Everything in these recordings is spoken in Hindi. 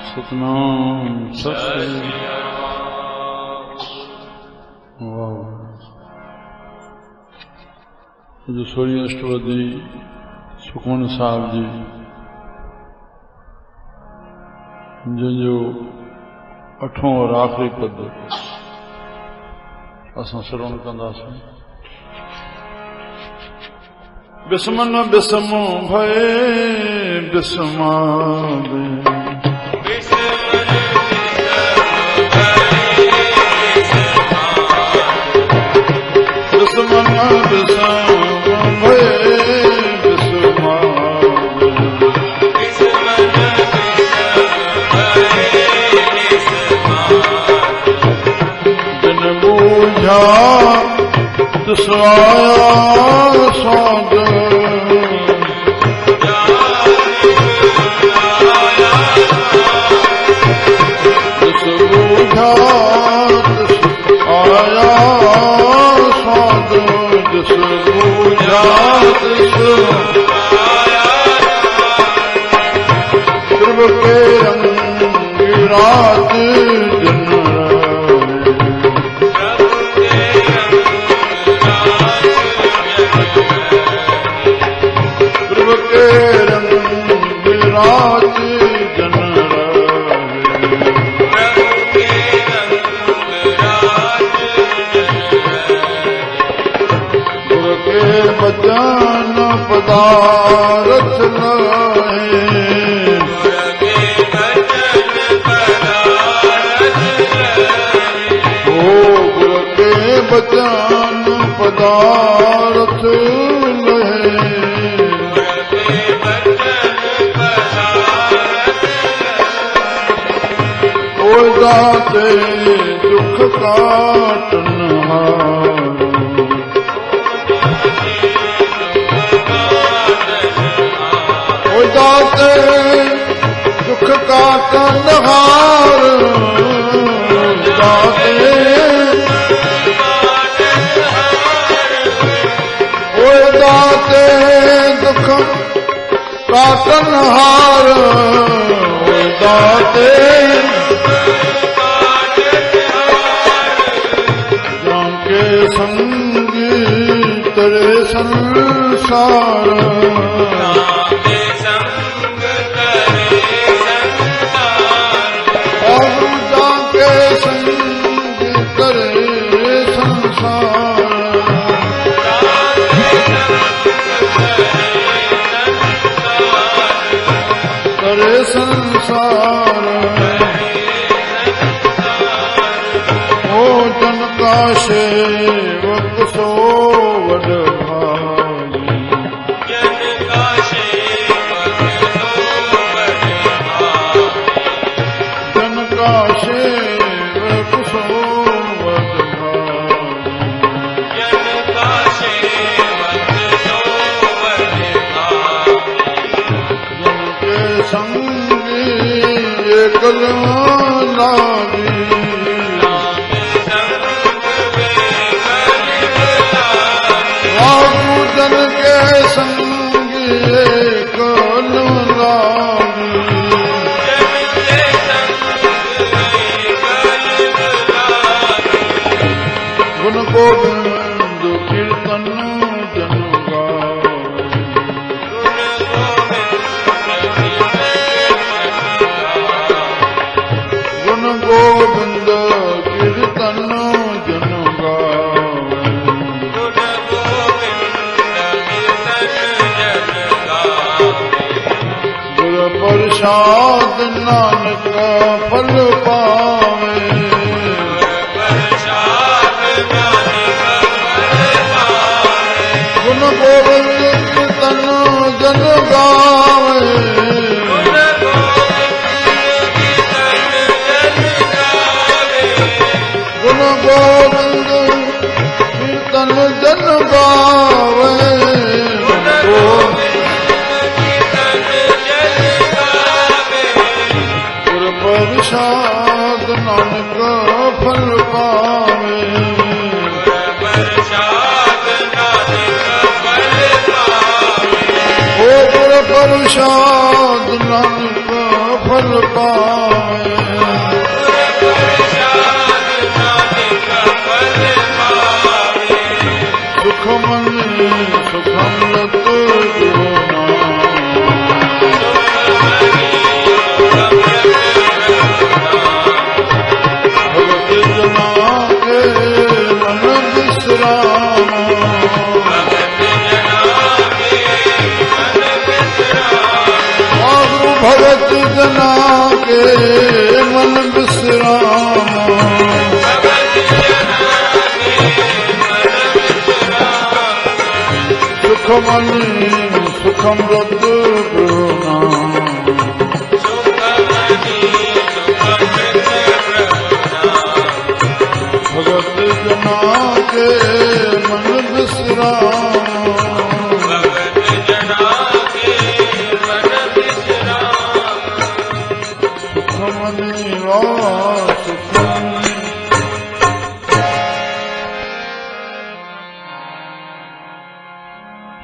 सतनाम सत श्री वाह। जो सोरी अष्टपदी सुखमन साहब जी जो अठों और आखिरी पद असां श्रवण कंदासीं। बिस्मन बिस्म भय बिस्माद बिस्मन बिस्म भय तिसराया साद तिस बूझा तिस आया साद तिस बूझा तिस ध्रुव के रंग रात दिन बचन पदारथ लाए ओ गुरु के बचन पदारथ लाए ओ दाते दुख काटन दाते दुख का कंदहार दाते ओ दाते दुख का कंदहार दाते जाके संगी तेरे संसार संसार ओ जन का सेवक सो वड भागी जन का सेवक सो वड भागी जन का सेवक सो वड भागी जन का सेवक सो वड भागी जन के संग लागी बाबू जन के संग कल लागी गुण गोविंद कीर्तन जन गोविंद कीर्तन जन गुर प्रसाद नानक फल पावे गुण गोविंद कीर्तन जन गावे गोविंद कीर्तन जन गावे गुर प्रसाद नानक फल पावे ओ प्रसाद नानक फल पावे। सुख मनी सुखम लत भगत जना के मन विश्राम। भगत जना के मन विश्राम। सुख मनी सुखम रत भगत जना के मन विश्राम।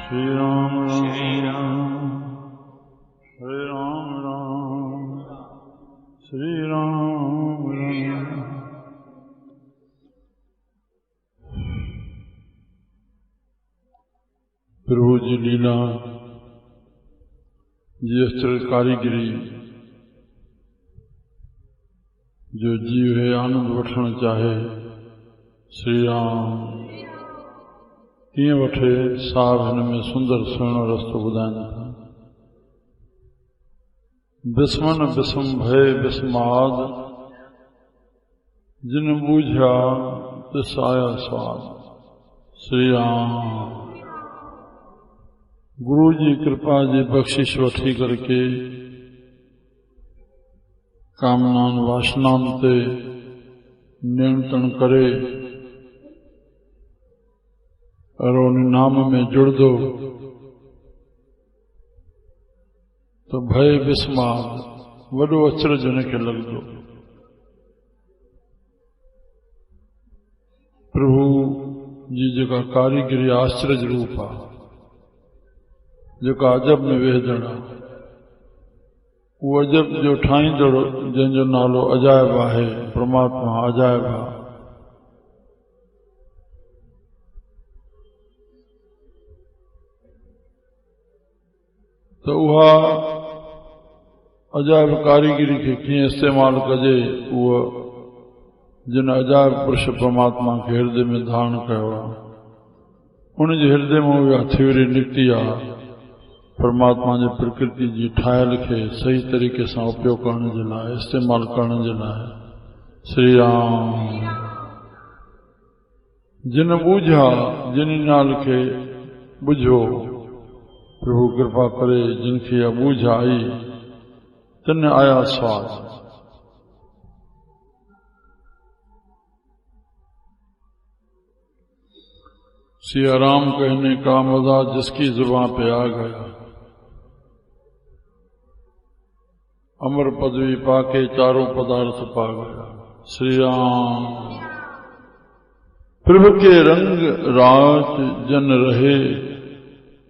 श्री राम राम हरे राम राम श्री राम राम। प्रभु जी लीला जी अचरज कारीगिरी जो जीव है आनंद वठण चाहे श्री राम कीअं वठे सार हिन में सुंदर सुहिणो रस्तो ॿुधाइनि था। बिस्मन बिस्म भय बिस्माद जिन बूझा तिस आया स्वाद। श्री राम गुरु जी कृपा जी बख्शिश वठी करके कामनान वासनान ते नियंत्रण करे और उन नाम में जुड़ दो तो भय बिस्माद वॾो अचरज उनखे लॻंदो। प्रभु जी जेका कारीगिरी आश्चर्य रूप आहे, जेका अजब में वेहदड़ आहे, उहो अजब जो ठाहींदड़ जंहिंजो नालो अजायब आहे, परमात्मा अजायब आहे। तो उहा अजायब कारीगिरी खे कीअं इस्तेमालु कजे, उहो जिन अजायब पुरुष परमात्मा खे हृदय में धारण कयो आहे, उनजे हृदय में उहा थ्योरी निकिती आहे परमात्मा जी प्रकृति जी ठाहियल खे सही तरीक़े सां उपयोग करण जे लाइ, इस्तेमालु करण जे लाइ। श्री राम जिन बूझा जिन नाल खे बुझो, प्रभु कृपा करे जिनखे इहा बूझ आई तिन आया स्वाद। सिया राम कहने का मजा जिसकी जुबां पे आ गया, अमर पदवी पाके चारों पदार्थ पा गया। श्री राम प्रभु के रंग रात जन रहे,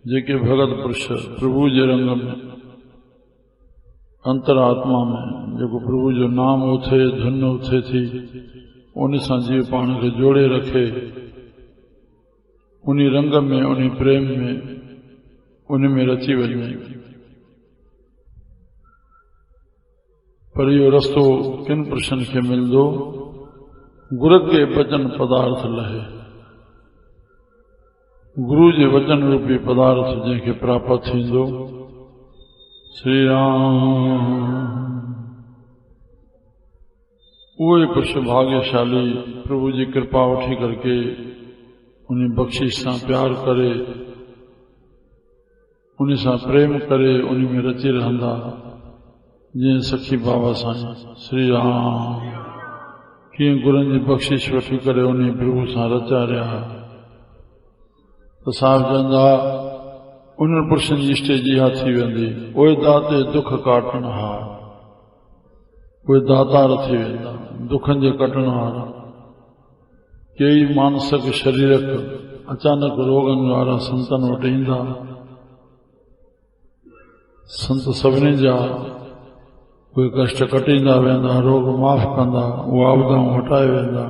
जेके भगत पुरुष प्रभु जे रंग में अंतरात्मा में जेको प्रभु जो नाम उथे धुन उथे थी, उन सां जीव पाण खे जोड़े रखे, उन्हीं रंग में उन्हीं प्रेम में उन में रची वञे। पर इहो रस्तो किन पुरुषनि खे मिलंदो? गुर के वचन पदार्थ लहे, गुरु जे वचन रूपी पदार्थ जंहिंखे प्राप्त थींदो। श्री राम उहे पुरुष भाग्यशाली प्रभु जी कृपा वठी करके उन्हीं बख्शिश सां प्यार करे, उन्हीं सां प्रेम करे, उन्हीं में रची रहंदा, जीअं सखी बाबा साईं श्री राम कीअं गुरनि जी बख्शिश वठी करे उन्हीं प्रभु सां रचा रहिया। तो साहिब चवंदा उन्हनि पुरुषनि जी स्टेज इहा थी वेंदी, उहे दाते दुख काटण हार, उहे दातार थी वेंदा दुखनि जे कटण वारा। कई मानसिक शरीरक अचानक रोगन वारा संतन वटि ईंदा, संत सभिनी जा कोई कष्ट कटींदा वेंदा, रोग माफ़ कंदा, उहा आपदाऊं हटाए वेंदा।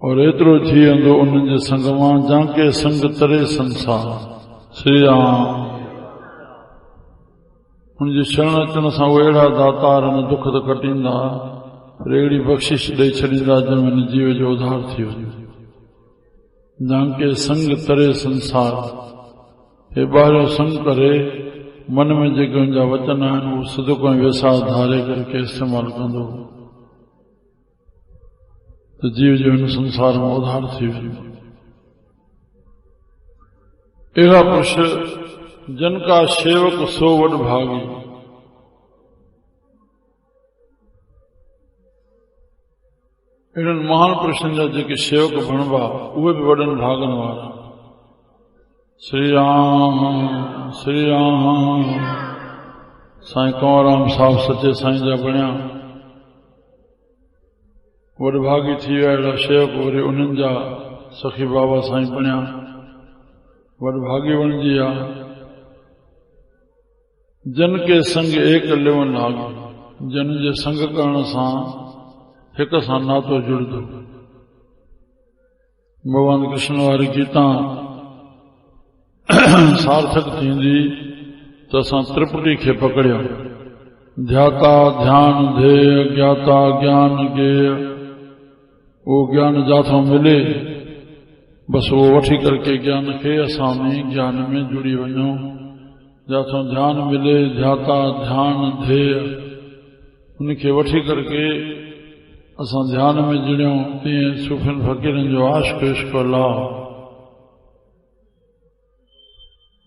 और एतिरो थी वेंदो उन्हनि जे संग मां जांके संग तरे संसार। श्री राम। उनजे शरण अचण सां उहे अहिड़ा दातार न दुख त कटींदा, पर अहिड़ी बख़्शिश ॾेई छॾींदा जंहिंमें जीव जो उधार थी वञे। जांके संग तरे संसार, हे ॿाहिरियों संग करे मन में जेके उनजा वचन आहिनि उहे सिदक ऐं वेसा धारे करके इस्तेमालु कंदो त जीव जो हिन संसार में उधार थी वेंदो। अहिड़ा पुरुष जन का सेवक सो वड भागी। अहिड़नि महान पुरुषनि जा जेके सेवक बणबा उहे बि वॾनि भागनि वारा। श्री राम श्री राम। साईं कंवरराम साहिब सचे साईं जा बणिया वडभागी थी विया। अहिड़ा सेवक वरी उन्हनि जा सखी बाबा साईं बणिया वडभागी बणिजी विया। जन के संग एक लेवन लागी। जन जे संग करण सां हिक सां नातो जुड़ंदो। भगवान कृष्ण वारी गीता सार्थक थींदी त असां त्रिपुटी खे पकड़ियो। ध्याता ध्यान ध्येय ज्ञाता ज्ञान ज्ञेय। वो ज्ञान जाथों मिले बस वो वठी करके ज्ञान खे असां में ज्ञान में जुड़ी वञो। जाथों ध्यान मिले ध्याता ध्यान ध्येय उनखे वठी करके असां ध्यान में जुड़ियूं। तीअं सूफ़ियुनि फ़क़ीरनि जो आशिक़ इश्क़ अल्लाह,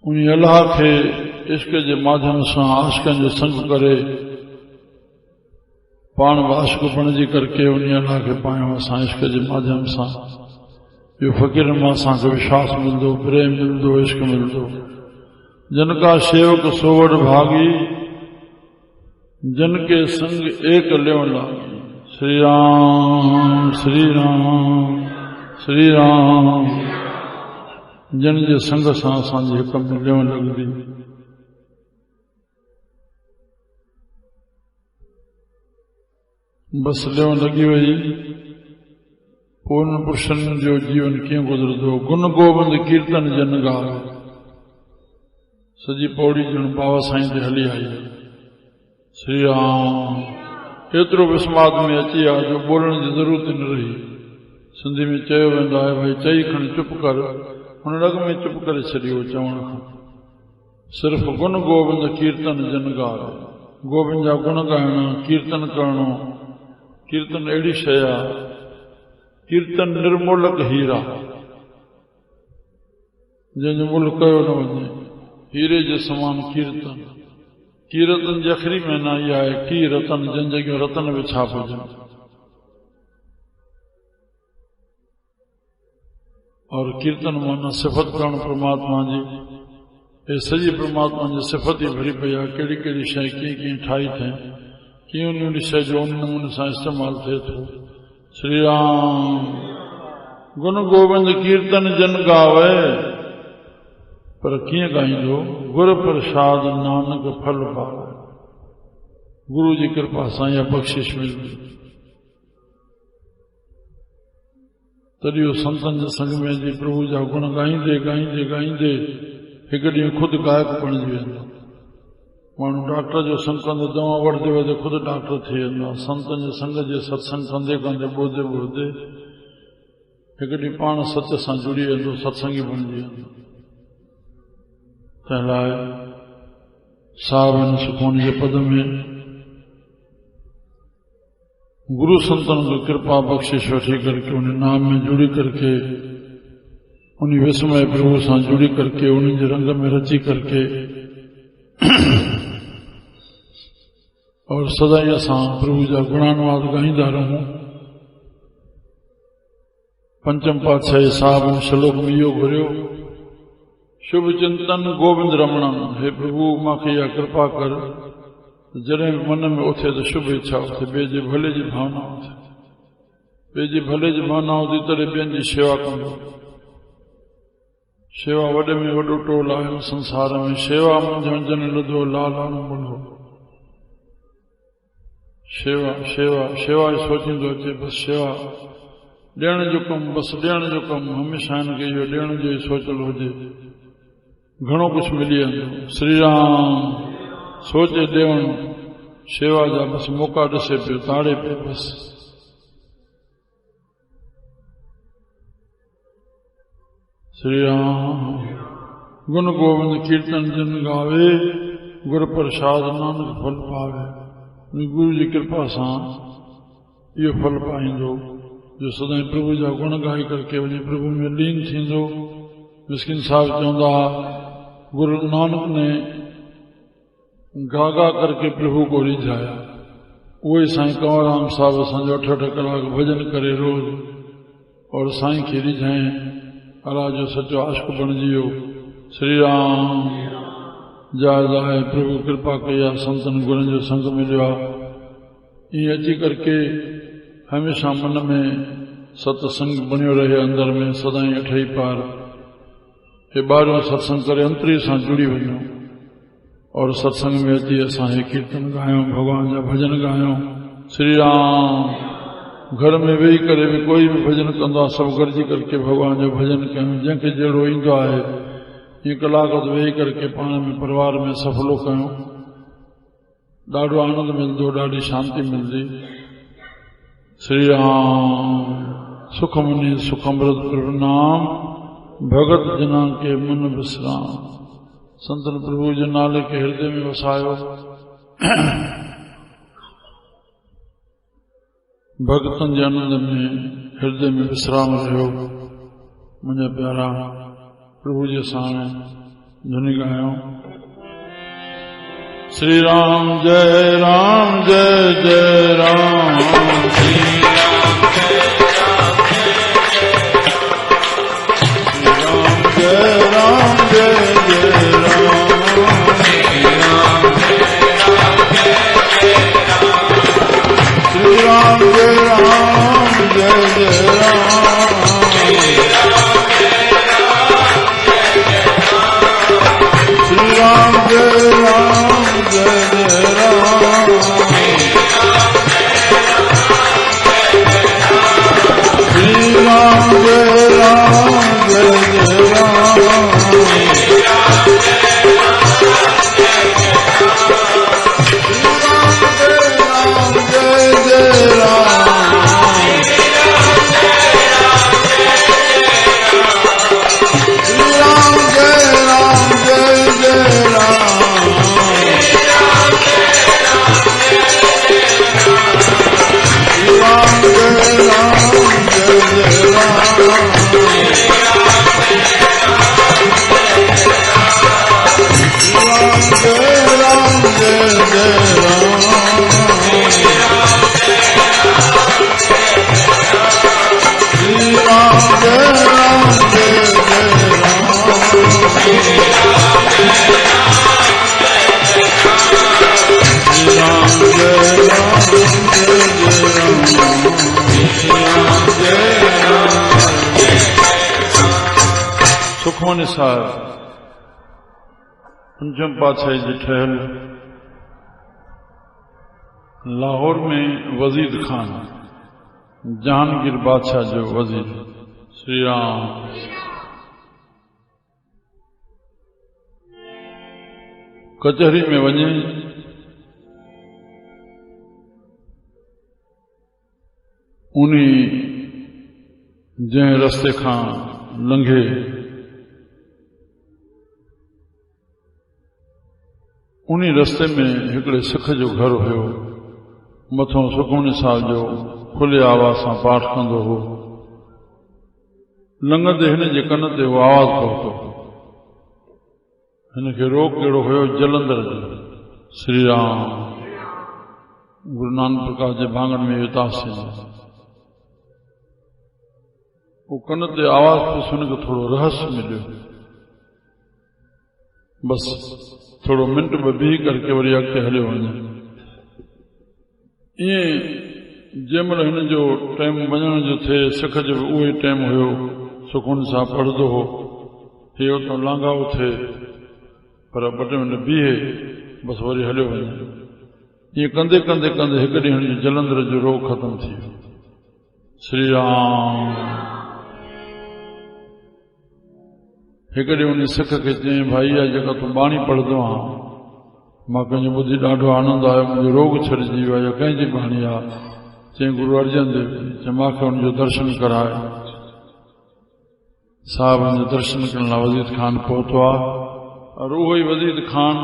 उन अल्लाह खे इश्क़ जे माध्यम सां आशिक़नि जो संग करे पाण आशिक़ बणिजी करके उन अल्लाह खे पायूं असां इश्क़ जे माध्यम सां। इहो फ़क़ीरनि मां असांखे विश्वास मिलंदो, प्रेम मिलंदो, इश्क़ मिलंदो। जन का सेवक सो वड भागी। जन के संग एक लेवन लागी। श्री राम श्री राम श्री राम। जन जे संग सां असांजी हिक में लेवन लॻंदी। बस लेवन लॻी वई। पोइ उन पुरुषनि जो जीवन कीअं गुज़रंदो। गुण गोबिंद कीर्तन जन गावे। सॼी पौड़ी ॼण बाबा साईं ते हली आई। श्री राम। एतिरो विस्माद में अची आहे जो बोलण जी ज़रूरत न रही। सिंधी में चयो वेंदो आहे भई चई खणी चुप कर। हुन रग में चुप करे छॾियो चवण खां। सिर्फ़ गुण गोबिंद कीर्तन जन गावे। गोबिंद जा गुण ॻाइणा, कीर्तन करणो। कीर्तन अहिड़ी शइ आहे, कीर्तन निर्मोलक हीरा जंहिंजो मुल कयो न वञे। हीरे जे समान कीर्तन। कीर्तन जी आख़िरी महीना इहा आहे की रतन, जिन जॻहियूं रतन विछा हुजनि। और कीर्तन माना सिफ़त करणु परमात्मा जी। हे सॼी परमात्मा जी सिफ़त ई भरी पई आहे। कहिड़ी कहिड़ी शइ कीअं कीअं ठाही थिए, कीअं उन शइ जो उन नमूने सां इस्तेमालु थिए थो। श्री राम। गुण गोबिंद कीर्तन जन गावे। पर कीअं ॻाईंदो। गुर प्रसाद नानक फल पावे। गुरु जी कृपा सां इहा बख़्शिश मिलंदी। तॾहिं उहो संतनि जे संग में जी प्रभु जा गुण ॻाईंदे ॻाईंदे ॻाईंदे हिकु ॾींहुं ख़ुदि गायक बणिजी वेंदो। माण्हू डॉक्टर जो संग कंदे दवा वठंदे वठंदे ख़ुदि डॉक्टर थी वेंदो आहे। संतनि जे संग जे सत्संग कंदे कंदे ॿुधंदे ॿुधंदे हिकु ॾींहुं पाण सत्य सां जुड़ी वेंदो, सत्संगी बणिजी वेंदो। तंहिं लाइ साहिबनि सुखमनी जे पद में गुरु संतन को कृपा बख्शिश वठी करके उन नाम में जुड़ी करके उन विस्मय प्रभु से जुड़ी करके उन रंग में रची करके और सदाई असां प्रभु जा गुणानुवाद गाईंदा रहूं। पंचम पातशाही साहब श्लोक में इहो घुरियो। शुभ चिंतन गोविंद रमणन। हे प्रभु मूंखे इहा कृपा कर जॾहिं मन में उथे तो शुभ इच्छा उथे, ॿिए जे भले जी भावना उथे। ॿिए जे भले जी भावना हुजे तॾहिं ॿियनि जी शेवा कंदो। शेवा वॾे में वॾो टोल आहे संसार में, शेवा मुंहिंजो जन लधो लाला न बोलो। शेवा शेवा शेवा सोचींदो अचे, बसि शेवा ॾियण जो कमु, बसि ॾियण जो कमु, हमेशह हिनखे इहो ॾियण जो ई सोचियलु हुजे, घणो कुझु मिली वेंदो। श्री राम सोचे ॾियण, शेवा जा बसि मौक़ा ॾिसे पियो, ताड़े पियो बसि। श्री राम गुण गोविंद कीर्तन जिन गावे, गुर प्रसाद नानक फल पावे। गुरु जी कृपा सां इहो फल पाईंदो जो सदाईं प्रभु जा गुण गाई करके वञे प्रभु में लीन थींदो। मिस्किन साहब चवंदा, गुरु नानक ने गा गा करके प्रभु को रिझाया। उहे साईं कंवरराम साहब असांजो 8-8 कलाक भजन करे रोज़, और साईं खे रिझाएं, अला जो सचो आशिक बणिजी वियो। श्री राम जाए जाए प्रभु कृपा कई आहे, संतन गुरनि जो संग मिलियो आहे। ईअं अची करके हमेशह मन में सत्संग बणियो रहे, अंदर में सदाईं अठई पार हे ॿारहों सत्संग करे अंतरी सां जुड़ी वञो, और सत्संग में अची असां हे कीर्तन ॻायूं, भॻवान जा भजन ॻायूं। श्री राम घर में वेही करे भी कोई भी भजन कंदो आहे, सभु गॾिजी करके भॻवान जो भजन कयूं, जंहिंखे जहिड़ो ईंदो आहे। हीअ कलाक वेही करके पाण में परिवार में सफलो कयूं, ॾाढो आनंद मिलंदो, ॾाढी शांति मिलंदी। श्री राम सुख मुनि सुख अमृत प्रभु नाम, भगत जना के मन विश्राम। संतन प्रभु जे नाले के हृदय में वसायो, भगतन जे आनंद में हृदय में विश्राम रहियो। मुंहिंजा प्यारा प्रभु जे सामने धुनी ॻायूं। श्री राम जय राम जय जय राम, श्री राम जय राम जय राम, श्री राम जय जय राम, श्री राम जय राम जय जय राम, श्री राम जय राम जय जय राम, श्री राम जय राम जय जय राम, सुखमनी साहब पंचम पातशाही जी ठहल लाहौर में वजीद खान जहांगीर बादशाह जो वजीर। श्री राम कचहरी में वञे उन्हीं जंहिं रस्ते खां लंघे उन्हीं रस्ते में हिकिड़े सिख जो घर हुयो, मथों सुखमनी साहब जो खुले आवाज़ सां पाठ कंदो हो। लंघंदे हिन जे कन ते उहो आवाज़ पहुतो, हिनखे रोक कहिड़ो हुयो, जलंधर जो। श्री राम गुरु नानक प्रकाश जे भाङण में इहो तासीर। वो कन ते आवाज़ पे सुन के थोड़ो रहस्य मिलियो, बस थोड़ो मिंट में बीह करके वरी अॻिते हलियो वञे। ईअं जंहिंमहिल हिन जो टाइम वञण जो थिए, सिख जो उहो ई टाइम हुयो, सुखमनी साहब पढ़ंदो हो, हे उतां लांघाओ थिए पर ॿ टे मिंट बीहे बसि वरी हलियो वञे। ईअं कंदे कंदे कंदे हिकु ॾींहुं हुनजो जलंधर जो रोग ख़तमु थी वियो। श्री राम। हिकु ॾींहुं उन सिख खे चयईं, भाई आहे जेका तूं बाणी पढ़ंदो आहीं, मां कंहिंजो ॿुधी ॾाढो आनंद आयो, मुंहिंजो रोग छॾिजी वियो आहे, कंहिंजी बाणी आहे? चयईं गुरु अर्जन देव। चयईं मूंखे हुनजो दर्शन कराए। साहिब हुनजो दर्शन करण लाइ वज़ीद खान पहुतो आहे और उहो ई वज़ीद खान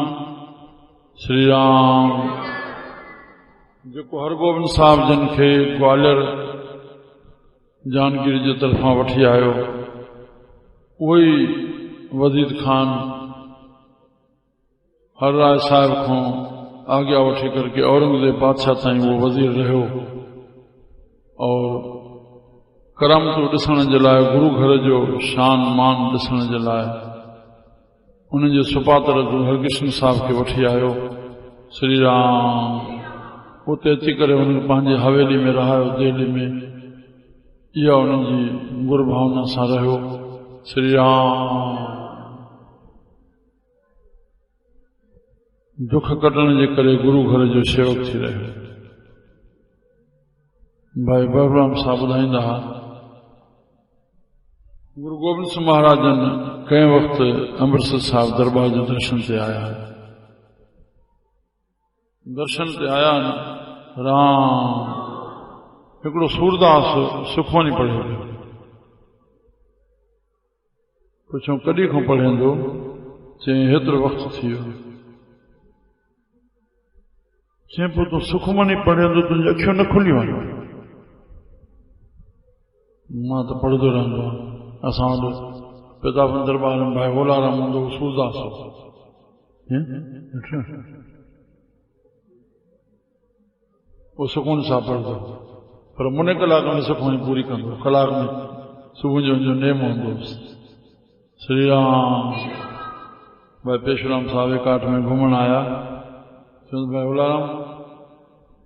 श्री राम जेको हरगोबिंद साहिब जन खे ग्वालियर जानगिरी जे तरफ़ां वठी आयो, उहो ई वज़ीद खान हर राय साहिब खां आज्ञा वठी करके औरंगज़ेब बादशाह ताईं उहो वज़ीर रहियो और करामतूं ॾिसण जे लाइ, गुरु घर जो शान मान ॾिसण जे लाइ उन्हनि जे सुपात्र जो हरकृष्ण साहिब खे वठी आयो। श्री राम उते अची करे हुननि पंहिंजे हवेली में रहायो, दिल्ली में। इहा उन्हनि जी गुरु भावना सां रहियो। श्री राम। दुख कटण जे करे गुरु घर जो सेवक थी रहियो। भाई बबराम साहब ॿुधाईंदा हुआ, गुरु गोबिंद सिंह महाराजन कंहिं वक़्तु अमृतसर साहिब दरबार जो दर्शन ते आया। दर्शन ते आया न राम हिकिड़ो सूरदास सुखमनी पढ़ियो। पुछो कॾहिं खां पढ़ंदो? चई हेतिरो वक़्तु थी वियो। चई पोइ तूं सुखमनी पढ़ंदो तुंहिंजी अखियूं न खुलियूं आहिनि? मां त पढ़ंदो रहंदो आहियां। असां वटि पिताबन दरबार में भाई होलाराम हूंदो, सूरदास वो सुकून सां पढ़ंदो, पर मुने कलाक में सुखमनी पूरी कंदो। कलाक में सुबुह जो नेम हूंदो। श्री राम। भाई पेशुराम साहिब एकाठ में घुमण आया। चवंदो भाई होलाराम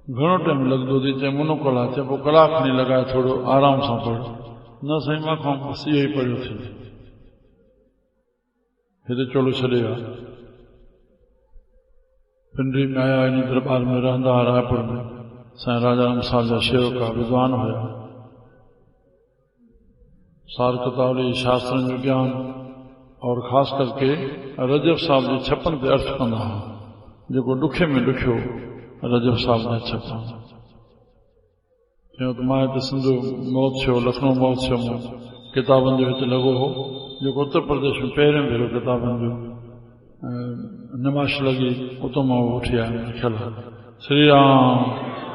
घणो टाइम लॻंदो थी? चए मुनो कलाक। चए पोइ कलाक खणी लॻाए थोरो आराम सां पढ़। न साईं मां खां बसि इहो ई पढ़ियो थी। हिते चोलो छॾे विया। पिंडरी में आया, इन दरबार में रहंदा हुआ रायपुर में। साईं राजाराम साहिब जा शेवक विद्वान हुया। सार किताबी शास्त्रनि जो ज्ञान और ख़ासि करके रजब साहिब जे छपन ते अर्थ कंदा हुआ। जेको ॾुखे में ॾुखियो रजब साहिब जा छपन। चयो त मां हिते सिंधु महोत्सव, लखनऊ महोत्सव में किताबनि जो हिते लॻो हो, जेको उत्तर प्रदेश में पहिरियों भेरो किताबनि जो नुमाइश लॻी, उतां मां वठी आयुमि लिखियल। श्री राम।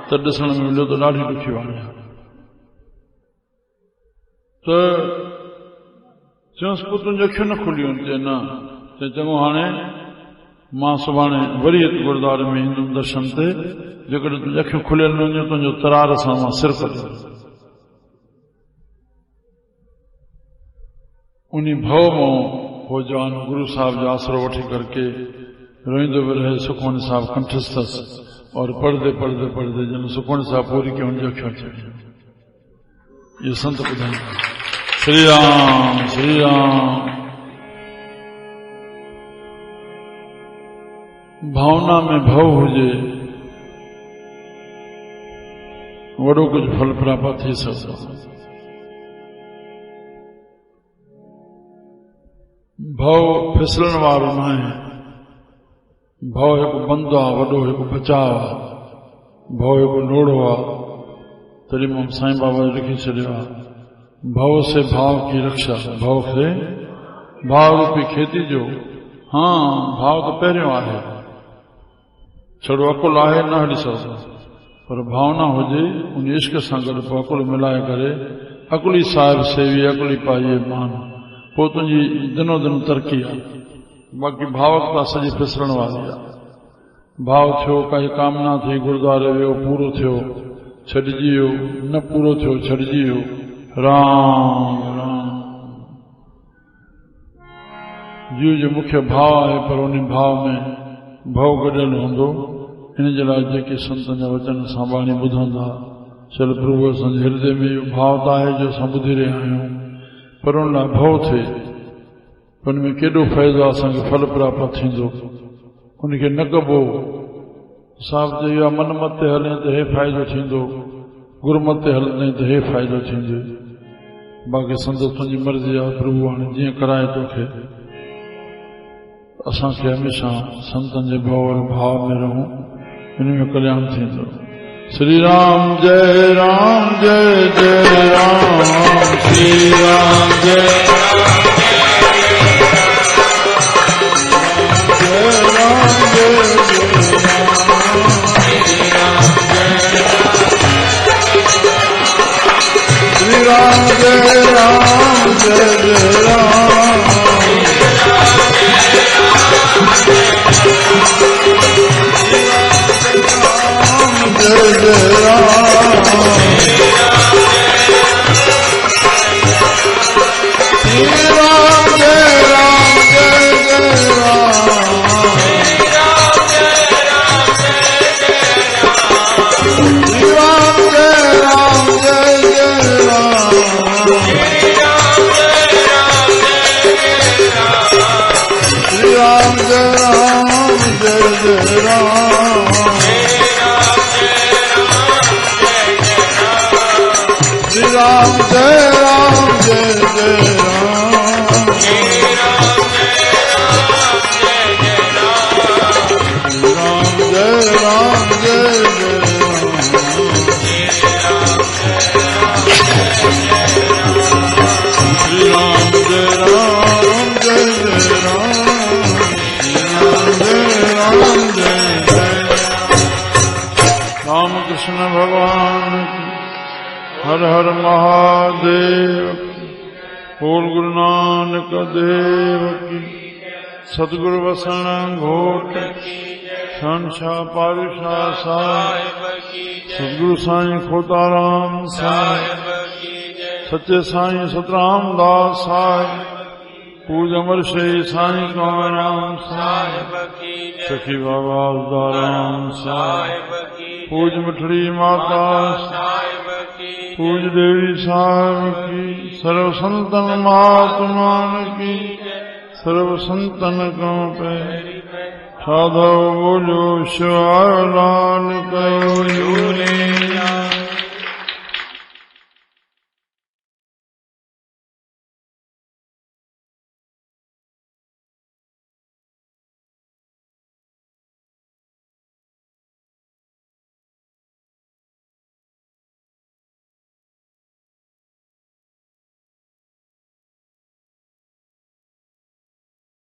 त ॾिसण में मिलियो त ॾाढी ॾुखी वाणी आहे। त चयोसि पोइ तुंहिंजी अखियूं न खुलियूं? चए न। चए चङो, हाणे मां सुभाणे वरी हिते गुरुद्वारे में ईंदुमि दर्शन ते। जेकॾहिं तुंहिंजी अखियूं खुलियल न हुयूं तुंहिंजो तरार सां मां सिर कढियो। उन भव मां हो जवान गुरु साहिब जो आसरो वठी करके रोईंदो भी रहे। सुखमनी साहिब कंठस्थ अथसि और पढ़दे पढ़दे पढ़दे जन सुखमनी साहिब पूरी की हुनजी अखियूं अची वियूं। ये संत ॿुधाईंदा। श्री राम। श्री राम। भावना में भव हुजे वॾो कुझु फल प्राप्त थी सघंदो। भव फिसलण वारो न आहे। भव हिकु बंदु आहे, वॾो हिकु बचाव आहे। भव हिकु नोड़ो आहे। तॾहिं मां साईं बाबा लिखी छॾियो आहे, भव से भाव की रक्षा। भव से भाव रूपी खेती जो। हाँ, भाव तो पहिरियों आहे। छड़ो अकुल आहे न हली सघंदो, पर भावना हुजे उन इश्क सां गॾु पोइ अकुल मिलाए करे अकुली साहिब सेवी, अकुली पाइए मान, पोइ तुंहिंजी दिनो दिन तरक़ी आहे। बाक़ी भावकता सॼी फिसलण वारी आहे। भाव थियो, काई कामना थी, गुरुद्वारे वियो, पूरो थियो, छॾिजी वियो, न पूरो थियो, छॾिजी वियो। राम राम। जीव जो मुख्य भाव आहे, पर उन भाव में भव गॾियल हूंदो। इन जे लाइ जेके संतनि जा वचन असां वाणी ॿुधंदा, चल प्रभु असांजे हृदय में इहो भाव त आहे जो असां ॿुधी रहिया आहियूं, पर उन लाइ भव थिए। उनमें केॾो फ़ैज़ आहे, असांखे फल प्राप्त थींदो। उनखे न कबो। साहिब चयो आहे मन मत ते हले त हे फ़ाइदो थींदो, गुरमत ते हलंदे त हे फ़ाइदो थींदो। बाक़ी संदसि तुंहिंजी मर्ज़ी आहे प्रभु, हाणे जीअं कराए तोखे। असांखे हमेशह संतनि जे भाव में रहूं, इन में कल्याण थींदो। श्री राम जय राम जय जय राम, श्री राम जय राम जय श्री राम जय राम जय जय राम, जय जय राम, श्री राम जय राम जय जय राम, श्री राम जय राम जय जय राम, श्री राम जय राम जय जय राम, श्री राम जय राम जय जय राम, श्री राम जय राम जय जय राम, श्री राम जय राम जय जय राम, जय राम जय जय राम कृष्ण भगवान की। हर हर महादेव। बोल गुरु नानक देव की। सतगुरु वसण घोट शहंशाह पातशाह साहिब, सतगुरु साईं खोताराम साहिब, सच्चे साईं सतराम दास साहिब, पूज अमर श्री साईं कांवराम साहिब, सखी बाबा उदाराम साहिब, पूज मिठड़ी माता, पूज देवी साहिब की। सर्व संतन महात्मान की, सर्व संतन को पे साधो बोलो शिवाय लाल कयो।